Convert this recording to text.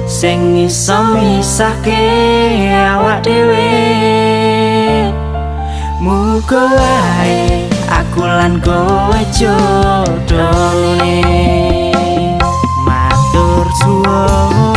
sing iso misahke awak dhewe. Muga wae aku lan kowe jodone. Matur suwun.